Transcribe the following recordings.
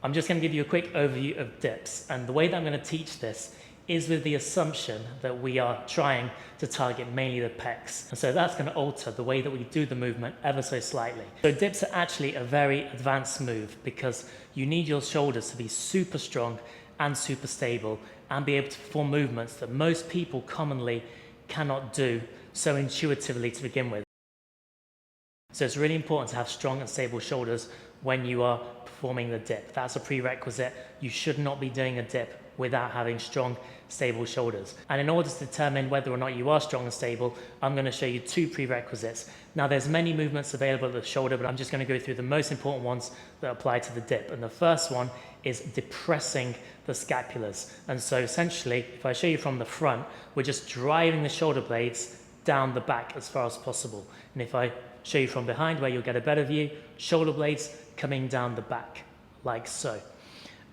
I'm just going to give you a quick overview of dips, and the way that I'm going to teach this is with the assumption that we are trying to target mainly the pecs. And so that's going to alter the way that we do the movement ever so slightly. So dips are actually a very advanced move because you need your shoulders to be super strong and super stable and be able to perform movements that most people commonly cannot do so intuitively to begin with. So it's really important to have strong and stable shoulders when you are performing the dip. That's a prerequisite. You should not be doing a dip without having strong, stable shoulders. And in order to determine whether or not you are strong and stable, I'm going to show you two prerequisites. Now there's many movements available at the shoulder, but I'm just going to go through the most important ones that apply to the dip. And the first one is depressing the scapulas. And so essentially, if I show you from the front, we're just driving the shoulder blades down the back as far as possible. And if I show you from behind where you'll get a better view, shoulder blades coming down the back, like so.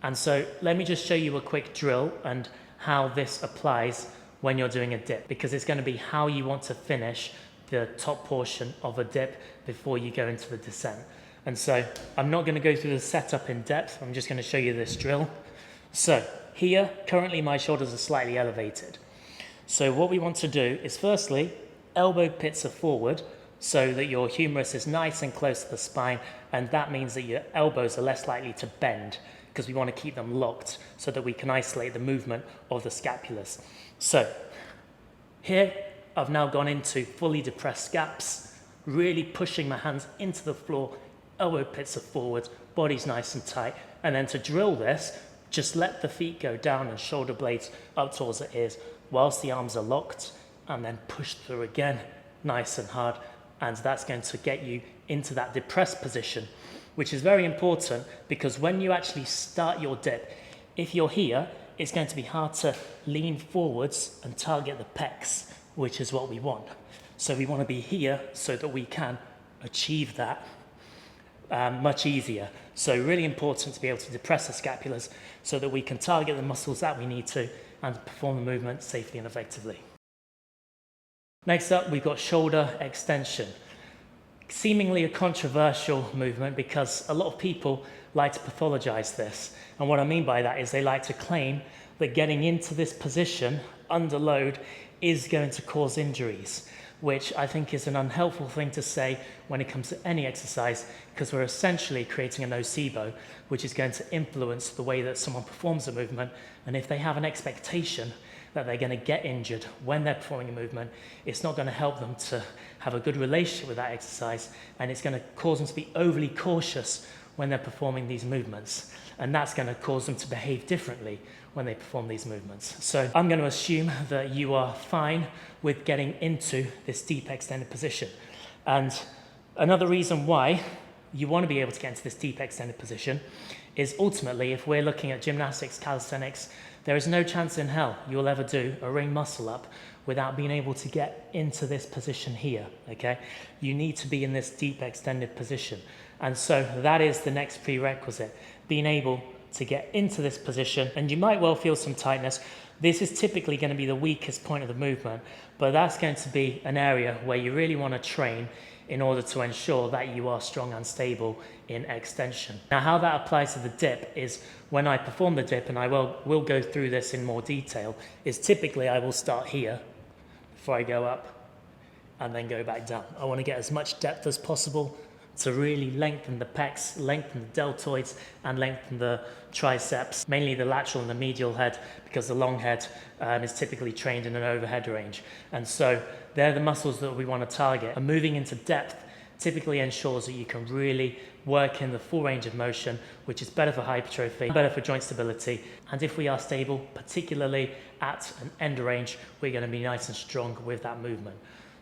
And so let me just show you a quick drill and how this applies when you're doing a dip, because it's going to be how you want to finish the top portion of a dip before you go into the descent. And so I'm not going to go through the setup in depth, I'm just going to show you this drill. So here, currently my shoulders are slightly elevated. So what we want to do is firstly, elbow pits are forward so that your humerus is nice and close to the spine, and that means that your elbows are less likely to bend, because we want to keep them locked so that we can isolate the movement of the scapulas. So here I've now gone into fully depressed scaps, really pushing my hands into the floor, elbow pits are forward, body's nice and tight. And then to drill this, just let the feet go down and shoulder blades up towards the ears whilst the arms are locked, and then push through again, nice and hard. And that's going to get you into that depressed position, which is very important because when you actually start your dip, if you're here, it's going to be hard to lean forwards and target the pecs, which is what we want. So we want to be here so that we can achieve that much easier. So really important to be able to depress the scapulas so that we can target the muscles that we need to and perform the movement safely and effectively. Next up, we've got shoulder extension. Seemingly a controversial movement because a lot of people like to pathologize this. And what I mean by that is they like to claim that getting into this position under load is going to cause injuries, which I think is an unhelpful thing to say when it comes to any exercise, because we're essentially creating a nocebo, which is going to influence the way that someone performs a movement. And if they have an expectation that they're going to get injured when they're performing a movement, it's not going to help them to have a good relationship with that exercise, and it's going to cause them to be overly cautious when they're performing these movements, and that's going to cause them to behave differently when they perform these movements. So I'm going to assume that you are fine with getting into this deep extended position. And another reason why you want to be able to get into this deep extended position is ultimately, if we're looking at gymnastics, calisthenics, there is no chance in hell you'll ever do a ring muscle up without being able to get into this position here, okay? You need to be in this deep extended position. And so that is the next prerequisite, being able to get into this position. And you might well feel some tightness. This is typically going to be the weakest point of the movement, but that's going to be an area where you really want to train in order to ensure that you are strong and stable in extension. Now, how that applies to the dip is when I perform the dip, and I will go through this in more detail, is typically I will start here before I go up and then go back down. I want to get as much depth as possible to really lengthen the pecs, lengthen the deltoids, and lengthen the triceps, mainly the lateral and the medial head, because the long head is typically trained in an overhead range. And so they're the muscles that we want to target. And moving into depth typically ensures that you can really work in the full range of motion, which is better for hypertrophy, better for joint stability. And if we are stable, particularly at an end range, we're going to be nice and strong with that movement.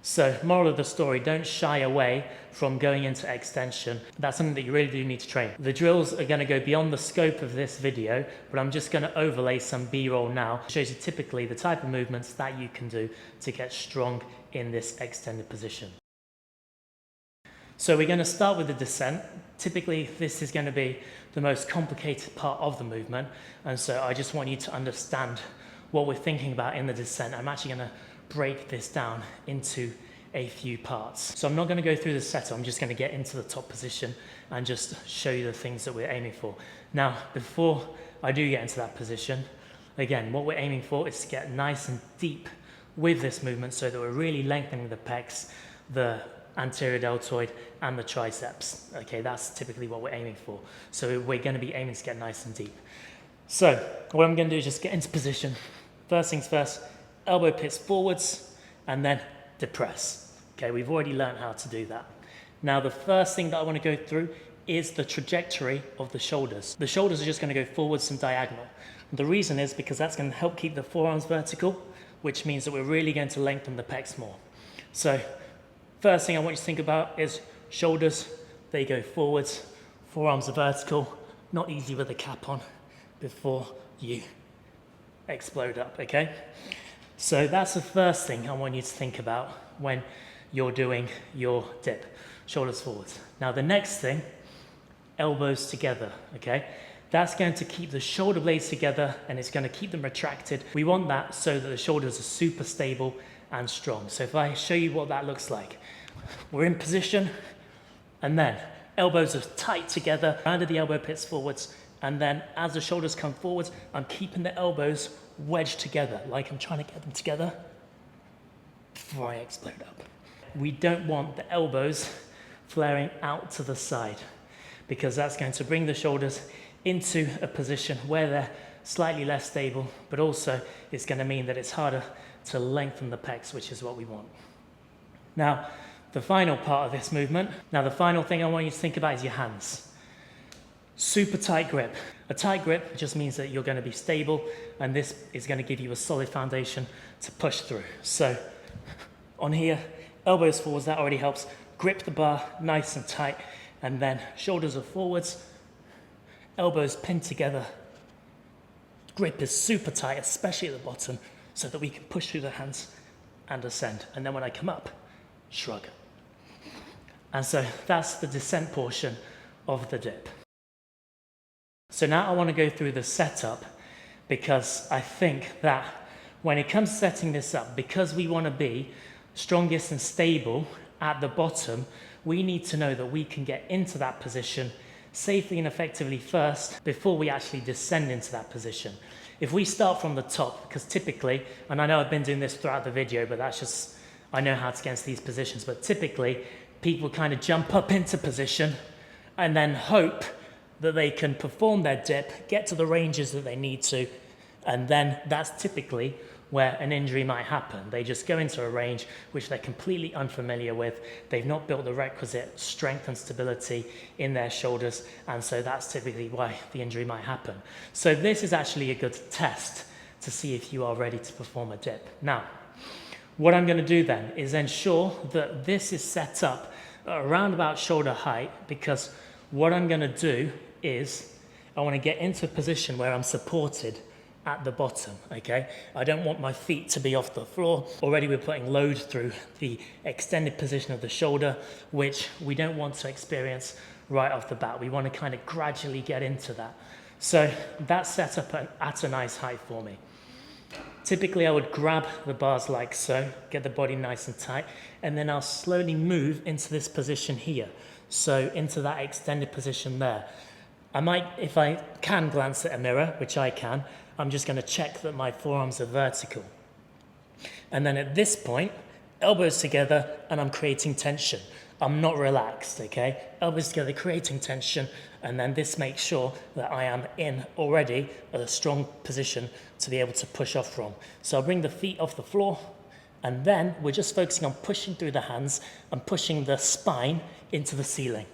So moral of the story, don't shy away from going into extension. That's something that you really do need to train. The drills are going to go beyond the scope of this video, but I'm just going to overlay some B-roll now. It shows you typically the type of movements that you can do to get strong in this extended position. So we're going to start with the descent. Typically, this is going to be the most complicated part of the movement. And so I just want you to understand what we're thinking about in the descent. I'm actually going to break this down into a few parts. So I'm not going to go through the setup, I'm just going to get into the top position and just show you the things that we're aiming for. Now, before I do get into that position, again, what we're aiming for is to get nice and deep with this movement so that we're really lengthening the pecs, the anterior deltoid and the triceps. Okay, that's typically what we're aiming for. So we're going to be aiming to get nice and deep. So what I'm going to do is just get into position. First things first, elbow pits forwards and then depress. Okay, we've already learned how to do that. Now the first thing that I want to go through is the trajectory of the shoulders. The shoulders are just going to go forwards and diagonal. The reason is because that's going to help keep the forearms vertical, which means that we're really going to lengthen the pecs more. So first thing I want you to think about is shoulders, they go forwards, forearms are vertical, not easy with a cap on before you explode up, okay? So that's the first thing I want you to think about when you're doing your dip, shoulders forwards. Now the next thing, elbows together, okay? That's going to keep the shoulder blades together and it's going to keep them retracted. We want that so that the shoulders are super stable and strong. So if I show you what that looks like, we're in position and then elbows are tight together, under the elbow pits forwards, and then as the shoulders come forwards, I'm keeping the elbows wedged together, like I'm trying to get them together before I explode up. We don't want the elbows flaring out to the side because that's going to bring the shoulders into a position where they're slightly less stable, but also it's going to mean that it's harder to lengthen the pecs, which is what we want. Now, the final part of this movement, the final thing I want you to think about is your hands. Super tight grip. A tight grip just means that you're going to be stable and this is going to give you a solid foundation to push through. So on here, elbows forwards, that already helps. Grip the bar nice and tight and then shoulders are forwards, elbows pinned together. Grip is super tight, especially at the bottom, so that we can push through the hands and ascend. And then when I come up, shrug. And so that's the descent portion of the dip. So now I want to go through the setup because I think that when it comes to setting this up, because we want to be strongest and stable at the bottom, we need to know that we can get into that position safely and effectively first before we actually descend into that position. If we start from the top, because typically, and I know I've been doing this throughout the video, but that's just, I know how to get into these positions, but typically people kind of jump up into position and then hope that they can perform their dip, get to the ranges that they need to, and then that's typically where an injury might happen. They just go into a range which they're completely unfamiliar with. They've not built the requisite strength and stability in their shoulders, and so that's typically why the injury might happen. So this is actually a good test to see if you are ready to perform a dip. Now, what I'm going to do then is ensure that this is set up around about shoulder height, because what I'm going to do is I want to get into a position where I'm supported at the bottom, okay? I don't want my feet to be off the floor. Already we're putting load through the extended position of the shoulder, which we don't want to experience right off the bat. We want to kind of gradually get into that. So that's set up at a nice height for me. Typically I would grab the bars like so, get the body nice and tight, and then I'll slowly move into this position here. So into that extended position there. I might, if I can glance at a mirror, which I can, I'm just going to check that my forearms are vertical. And then at this point, elbows together and I'm creating tension. I'm not relaxed, okay? Elbows together, creating tension, and then this makes sure that I am in already a strong position to be able to push off from. So I'll bring the feet off the floor, and then we're just focusing on pushing through the hands and pushing the spine into the ceiling,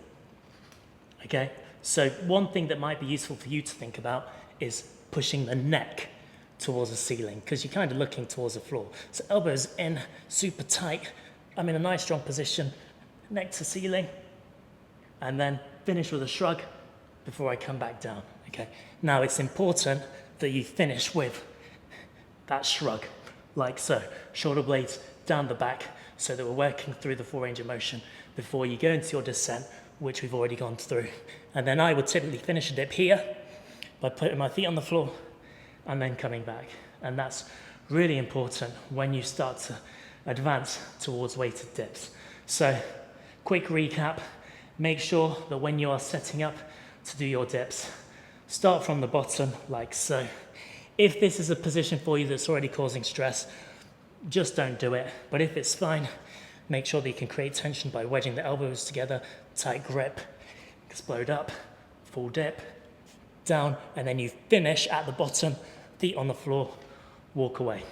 okay? So one thing that might be useful for you to think about is pushing the neck towards the ceiling, because you're kind of looking towards the floor. So elbows in, super tight. I'm in a nice strong position, neck to ceiling, and then finish with a shrug before I come back down, okay? Now it's important that you finish with that shrug, like so. Shoulder blades down the back, so that we're working through the full range of motion before you go into your descent, which we've already gone through. And then I would typically finish a dip here by putting my feet on the floor and then coming back. And that's really important when you start to advance towards weighted dips. So, quick recap, make sure that when you are setting up to do your dips, start from the bottom like so. If this is a position for you that's already causing stress, just don't do it. But if it's fine, make sure that you can create tension by wedging the elbows together, tight grip, explode up, full dip, down, and then you finish at the bottom, feet on the floor, walk away.